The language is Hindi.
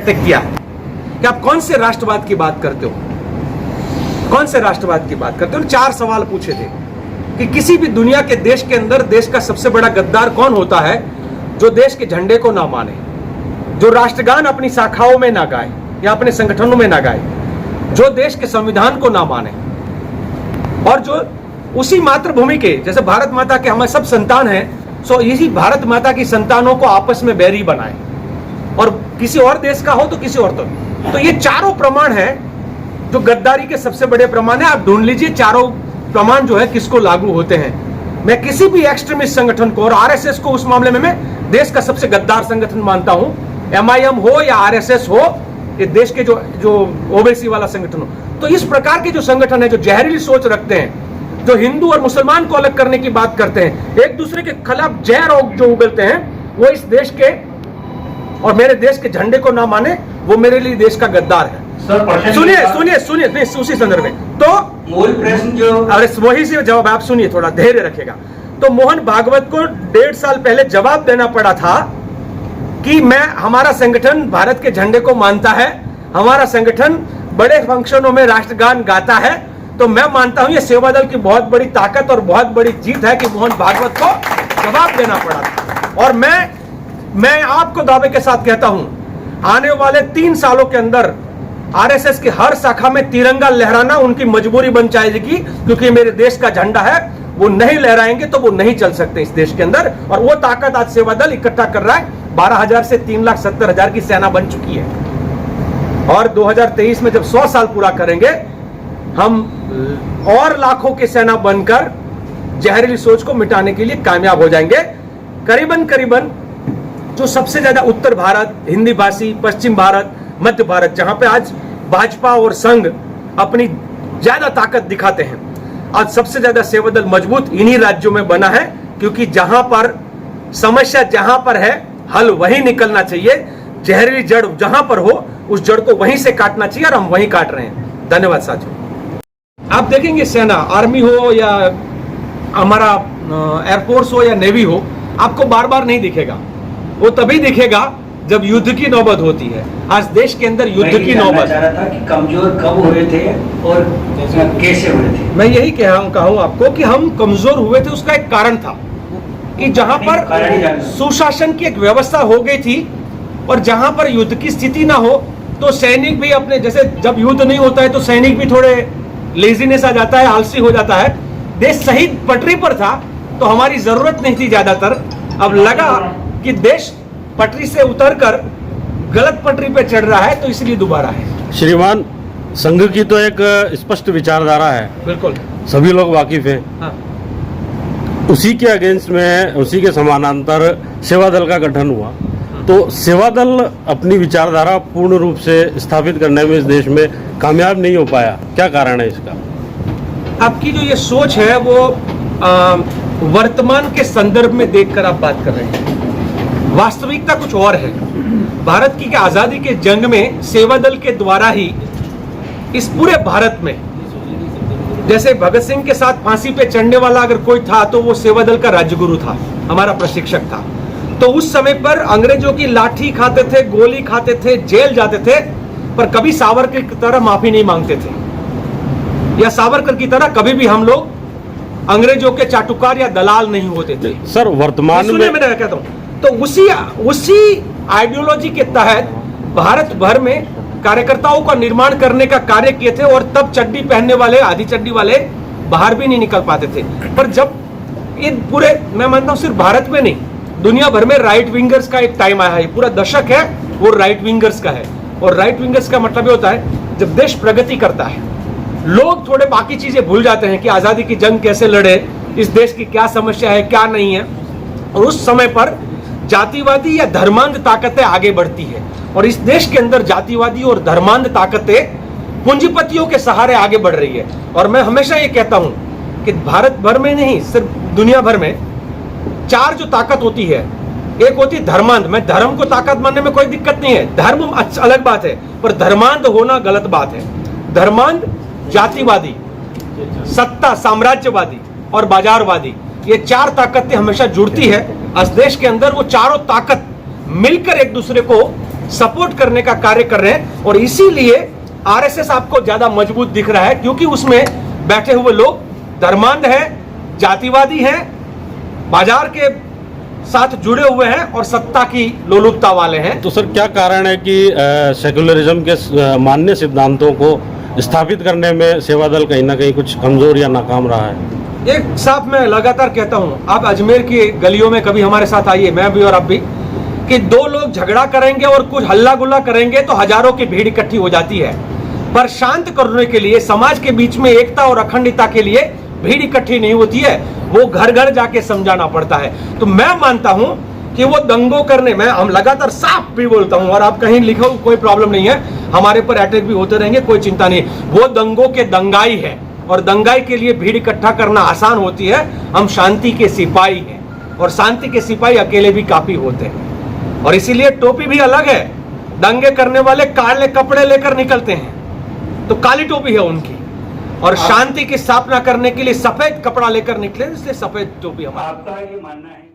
अटैक किया है कि आप कौन से राष्ट्रवाद की बात करते हो, कौन से राष्ट्रवाद की बात करते हो। 4 सवाल पूछे थे कि किसी भी दुनिया के देश के अंदर देश का सबसे बड़ा गद्दार कौन होता है जो देश के झंडे को ना माने, जो राष्ट्रगान अपनी शाखाओं में ना गाए या अपने संगठनों में ना गाए, जो देश के संविधान को ना माने और जो उसी मातृभूमि के, जैसे भारत माता के हमारे सब संतान हैं, सो इसी भारत माता की संतानों को आपस में बैरी बनाए और किसी और देश का हो तो किसी और तो ये चारों प्रमाण है जो गद्दारी के सबसे बड़े प्रमाण है। आप ढूंढ लीजिए चारों प्रमाण जो है किसको लागू होते हैं। मैं किसी भी एक्सट्रीमिस्ट संगठन को और आरएसएस को उस मामले में मैं देश का सबसे गद्दार संगठन मानता हूं। एमआईएम हो या आरएसएस हो, ये देश के जो ओबीसी वाला संगठन हो, तो इस प्रकार के जो संगठन है जो जहरीली सोच रखते हैं, जो हिंदू और मुसलमान को अलग करने की बात करते हैं, एक दूसरे के खिलाफ जहर जो उगलते हैं, वो इस देश के और मेरे देश के झंडे को ना माने, वो मेरे लिए देश का गद्दार है। सुनिए नहीं, उसी संदर्भ में तो मूल प्रश्न जो, अरे वही से जवाब आप सुनिए, थोड़ा धैर्य रखेगा। तो मोहन भागवत को 1.5 साल पहले जवाब देना पड़ा था कि हमारा संगठन भारत के झंडे को मानता है, हमारा संगठन बड़े फंक्शनों में राष्ट्रगान गाता है। तो मैं मानता हूं ये सेवा दल की बहुत बड़ी ताकत और बहुत बड़ी जीत है कि मोहन भागवत को जवाब देना पड़ा था। और मैं आपको दावे के साथ कहता हूं, आने वाले 3 सालों के अंदर आरएसएस की हर शाखा में तिरंगा लहराना उनकी मजबूरी बन जाएगी, क्योंकि मेरे देश का झंडा है। वो नहीं लहराएंगे तो वो नहीं चल सकते इस देश के अंदर। और वो ताकत आज सेवा दल इकट्ठा कर रहा है। 12,000 से 3,70,000 की सेना बन चुकी है और 2023 में जब 100 साल पूरा करेंगे, हम और लाखों की सेना बनकर जहरीली सोच को मिटाने के लिए कामयाब हो जाएंगे। करीबन जो सबसे ज्यादा उत्तर भारत, हिंदी भाषी, पश्चिम भारत, मध्य भारत, जहां पे आज भाजपा और संघ अपनी ज्यादा ताकत दिखाते हैं, आज सबसे ज्यादा सेवा दल मजबूत इन्हीं राज्यों में बना है, क्योंकि जहां पर समस्या जहां पर है, हल वहीं निकलना चाहिए। जहरीली जड़ जहां पर हो, उस जड़ को वहीं से काटना चाहिए और हम वहीं काट रहे हैं। धन्यवाद साथियों। आप देखेंगे सेना, आर्मी हो या हमारा एयरफोर्स हो या नेवी हो, आपको बार बार नहीं दिखेगा। वो तभी दिखेगा जब युद्ध की नौबत होती है। आज देश के अंदर युद्ध की नौबत। चाह रहा था कि कमजोर कब हुए थे और कैसे हुए थे। मैं यही कहूँ आपको कि हम कमजोर हुए थे, उसका एक कारण था कि जहां पर सुशासन की एक व्यवस्था हो गई थी और जहां पर युद्ध की स्थिति ना हो, तो सैनिक भी अपने, जैसे जब युद्ध नहीं होता है तो सैनिक भी थोड़े लेजीनेस आ जाता है, आलसी हो जाता है। देश सही पटरी पर था तो हमारी जरूरत नहीं थी ज्यादातर। अब लगा कि देश पटरी से उतरकर गलत पटरी पे चढ़ रहा है, तो इसलिए दोबारा है। श्रीमान, संघ की तो एक स्पष्ट विचारधारा है, बिल्कुल सभी लोग वाकिफ हैं। हाँ। उसी के अगेंस्ट में, उसी के समानांतर सेवा दल का गठन हुआ। तो सेवा दल अपनी विचारधारा पूर्ण रूप से स्थापित करने में इस देश में कामयाब नहीं हो पाया, क्या कारण है इसका? आपकी जो ये सोच है वो वर्तमान के संदर्भ में देखकर आप बात कर रहे हैं। वास्तविकता कुछ और है। भारत की आजादी के जंग में सेवा दल के द्वारा ही इस पूरे भारत में, जैसे भगत सिंह के साथ फांसी पे चढ़ने वाला अगर कोई था तो वो सेवा दल का राजगुरु था, हमारा प्रशिक्षक था। तो उस समय पर अंग्रेजों की लाठी खाते थे, गोली खाते थे, जेल जाते थे, पर कभी सावरकर की तरह माफी नहीं मांगते थे, या सावरकर की तरह कभी भी हम लोग अंग्रेजों के चाटुकार या दलाल नहीं होते थे। सर, वर्तमान में मैं कहता हूं, तो उसी आइडियोलॉजी के तहत भारत भर में कार्यकर्ताओं का निर्माण करने का कार्य किए थे। और तब चड्डी पहनने वाले, आधी चड्डी वाले बाहर भी नहीं निकल पाते थे। पर जब ये पूरे, मैं मानता हूं सिर्फ भारत में नहीं, दुनिया भर में राइट विंगर्स का एक टाइम आया है। पूरा दशक है वो राइट विंगर्स का है। और राइट विंगर्स का मतलब ये होता है जब देश प्रगति करता है, लोग थोड़े बाकी चीजें भूल जाते हैं कि आजादी की जंग कैसे लड़े, इस देश की क्या समस्या है, क्या नहीं है। और उस समय पर जातिवादी या धर्मांध ताकतें आगे बढ़ती है। और इस देश के अंदर जातिवादी और धर्मांध ताकतें पूंजीपतियों के सहारे आगे बढ़ रही है। और मैं हमेशा ये कहता हूं कि भारत भर में नहीं, सिर्फ दुनिया भर में 4 जो ताकत होती है, एक होती है धर्मांध। मैं धर्म को ताकत मानने में कोई दिक्कत नहीं है, धर्म अलग बात है, पर धर्मांध होना गलत बात है। धर्मांध जातिवादी, सत्ता साम्राज्यवादी और बाजारवादी, ये 4 ताकतें हमेशा जुड़ती है। इस देश के अंदर वो चारों ताकत मिलकर एक दूसरे को सपोर्ट करने का कार्य कर रहे हैं। और इसीलिए आरएसएस आपको ज्यादा मजबूत दिख रहा है, क्योंकि उसमें बैठे हुए लोग धर्मांध हैं, जातिवादी हैं, बाजार के साथ जुड़े हुए हैं और सत्ता की लोलुपता वाले हैं। तो सर क्या कारण है कि सेकुलरिज्म के मान्य सिद्धांतों को स्थापित करने में सेवा दल कहीं ना कहीं कुछ कमजोर या नाकाम रहा है? एक साहब मैं लगातार कहता हूं, आप अजमेर की गलियों में कभी हमारे साथ आइए, मैं भी और आप भी, कि दो लोग झगड़ा करेंगे और कुछ हल्ला गुल्ला करेंगे तो हजारों की भीड़ इकट्ठी हो जाती है, पर शांत करने के लिए, समाज के बीच में एकता और अखंडता के लिए भीड़ इकट्ठी नहीं होती है, वो घर घर जाके समझाना पड़ता है। तो मैं मानता हूं कि वो दंगों करने में, हम लगातार साफ भी बोलता हूं और आप कहीं लिखो कोई प्रॉब्लम नहीं है, हमारे पर अटैक भी होते रहेंगे, कोई चिंता नहीं, वो दंगों के दंगाई है और दंगाई के लिए भीड़ इकट्ठा करना आसान होती है। हम शांति के सिपाही हैं और शांति के सिपाही अकेले भी काफी होते हैं, और इसीलिए टोपी भी अलग है। दंगे करने वाले काले कपड़े लेकर निकलते हैं तो काली टोपी है उनकी, और शांति की स्थापना करने के लिए सफेद कपड़ा लेकर निकले, इसलिए सफेद टोपी हमारा। आपका ये मानना है